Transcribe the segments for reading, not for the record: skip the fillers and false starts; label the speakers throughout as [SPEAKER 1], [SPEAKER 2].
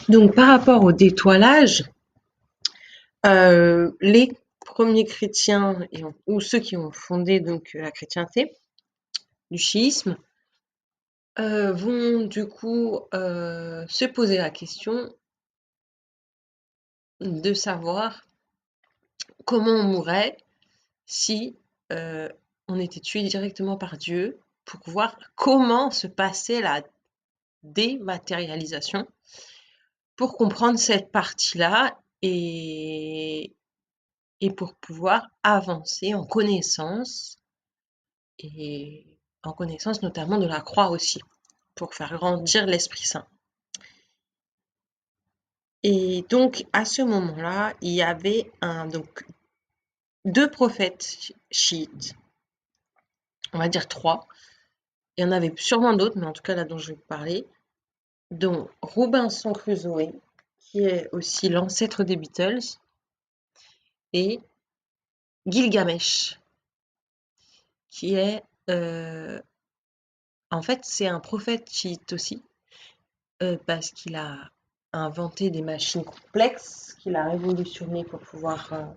[SPEAKER 1] Donc par rapport au détoilage, les premiers chrétiens ou ceux qui ont fondé donc la chrétienté, du chiisme, vont du coup, se poser la question de savoir comment on mourrait si, on était tué directement par Dieu, pour voir comment se passait la dématérialisation, pour comprendre cette partie-là et pour pouvoir avancer et en connaissance notamment de la croix aussi, pour faire grandir l'Esprit Saint. Et donc à ce moment-là, il y avait donc 2 prophètes chiites, on va dire 3. Il y en avait sûrement d'autres, mais en tout cas là dont je vais vous parler, dont Robinson Crusoe, qui est aussi l'ancêtre des Beatles, et Gilgamesh, qui est, en fait, c'est un prophète chiite aussi, parce qu'il a inventé des machines complexes, qu'il a révolutionné pour pouvoir,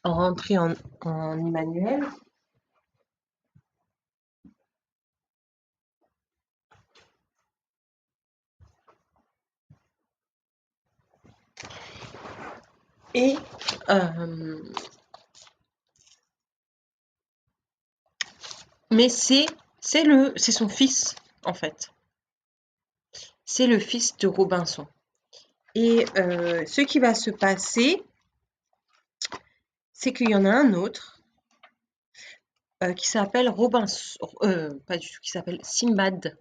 [SPEAKER 1] rentrer en Immanuel. Et mais c'est son fils, en fait. C'est le fils de Robinson. Et ce qui va se passer, c'est qu'il y en a un autre qui s'appelle Robinson, pas du tout, qui s'appelle Simbad.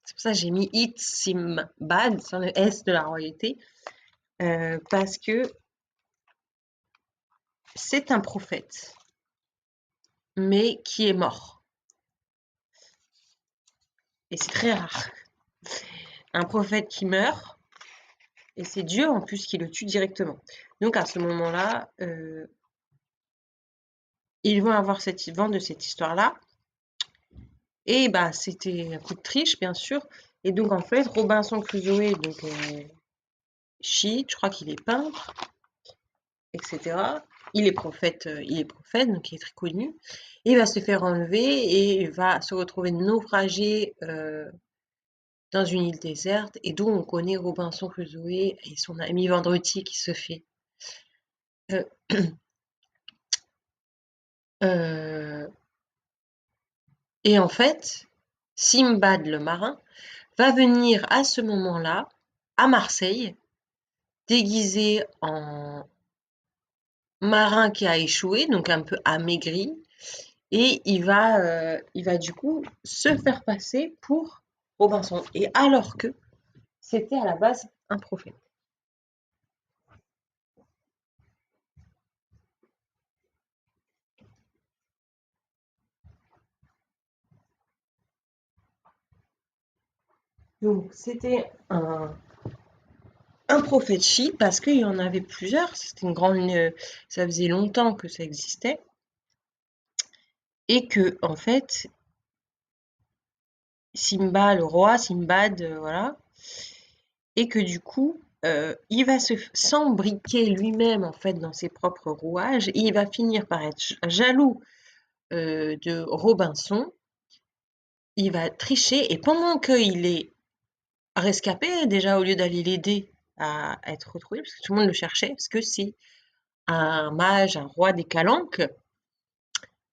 [SPEAKER 1] C'est pour ça que j'ai mis It Simbad sur le S de la royauté, parce que c'est un prophète, mais qui est mort. Et c'est très rare. Un prophète qui meurt, et c'est Dieu en plus qui le tue directement. Donc à ce moment-là, ils vont avoir vent de cette histoire-là. Et bah c'était un coup de triche, bien sûr. Et donc en fait, Robinson Crusoe, donc chiite, je crois qu'il est peintre, etc. Il est prophète, donc il est très connu. Et il va se faire enlever et il va se retrouver naufragé dans une île déserte. Et d'où on connaît Robinson Crusoe et son ami Vendredi qui se fait. Euh, euh, et en fait, Simbad le marin va venir à ce moment-là à Marseille, déguisé en marin qui a échoué, donc un peu amaigri, et il va du coup se faire passer pour Robinson. Et alors que c'était à la base un prophète. Donc c'était un prophète chiite parce qu'il y en avait plusieurs. C'était une grande, ça faisait longtemps que ça existait et que en fait Simba, le roi Simbad, voilà, et que du coup, il va s'embriquer lui-même en fait dans ses propres rouages et il va finir par être jaloux de Robinson. Il va tricher et pendant qu'il est rescapé, déjà au lieu d'aller l'aider à être retrouvé, parce que tout le monde le cherchait, parce que c'est un mage, un roi des Calanques,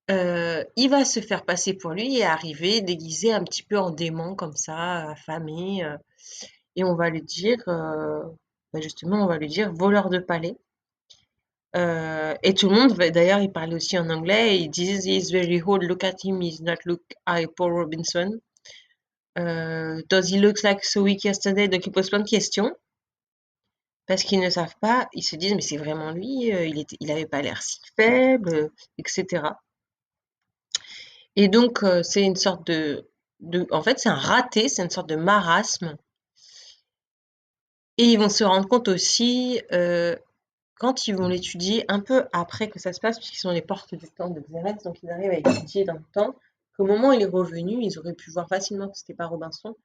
[SPEAKER 1] il va se faire passer pour lui et arriver déguisé un petit peu en démon comme ça, affamé, et on va lui dire, bah, justement, on va lui dire voleur de palais. Et tout le monde, d'ailleurs, il parlait aussi en anglais, ils disent he's very old, look at him, he's not look like Paul Robinson. Does he look like so weak yesterday? Donc ils posent plein de questions parce qu'ils ne savent pas, ils se disent mais c'est vraiment lui, il avait pas l'air si faible, etc. Et donc c'est une sorte en fait c'est un raté, c'est une sorte de marasme. Et ils vont se rendre compte aussi quand ils vont l'étudier un peu après que ça se passe, puisqu'ils sont les portes du temps de Xérès, donc ils arrivent à étudier dans le temps, qu'au moment où il est revenu, ils auraient pu voir facilement que c'était pas Robinson,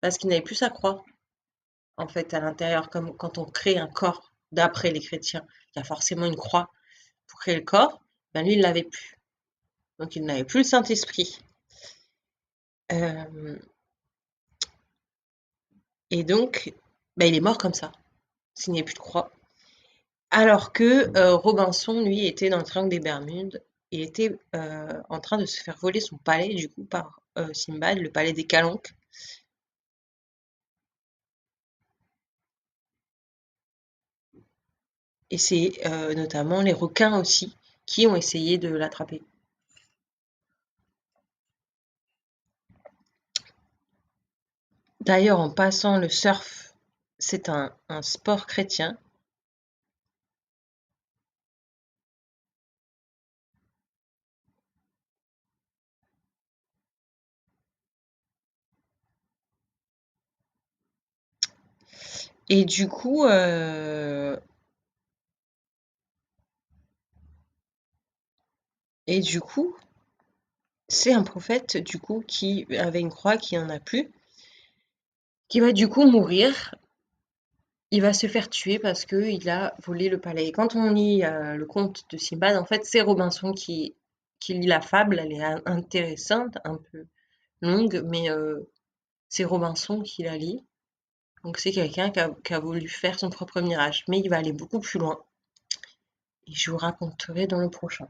[SPEAKER 1] parce qu'il n'avait plus sa croix. en fait, à l'intérieur, comme quand on crée un corps d'après les chrétiens, il y a forcément une croix pour créer le corps, ben lui, il l'avait plus. Donc il n'avait plus le Saint-Esprit. Euh, et donc, ben, il est mort comme ça, s'il n'y a plus de croix. Alors que Robinson, lui, était dans le triangle des Bermudes et était en train de se faire voler son palais, du coup, par Simbad, le palais des Calanques. Et c'est notamment les requins aussi qui ont essayé de l'attraper. D'ailleurs, en passant, le surf, c'est un sport chrétien. Et du coup, et du coup, c'est un prophète du coup qui avait une croix qui en a plus, qui va du coup mourir. Il va se faire tuer parce que il a volé le palais. Et quand on lit le conte de Simbad, en fait, c'est Robinson qui lit la fable. Elle est intéressante, un peu longue, mais c'est Robinson qui la lit. Donc c'est quelqu'un qui a voulu faire son propre mirage, mais il va aller beaucoup plus loin. Et je vous raconterai dans le prochain.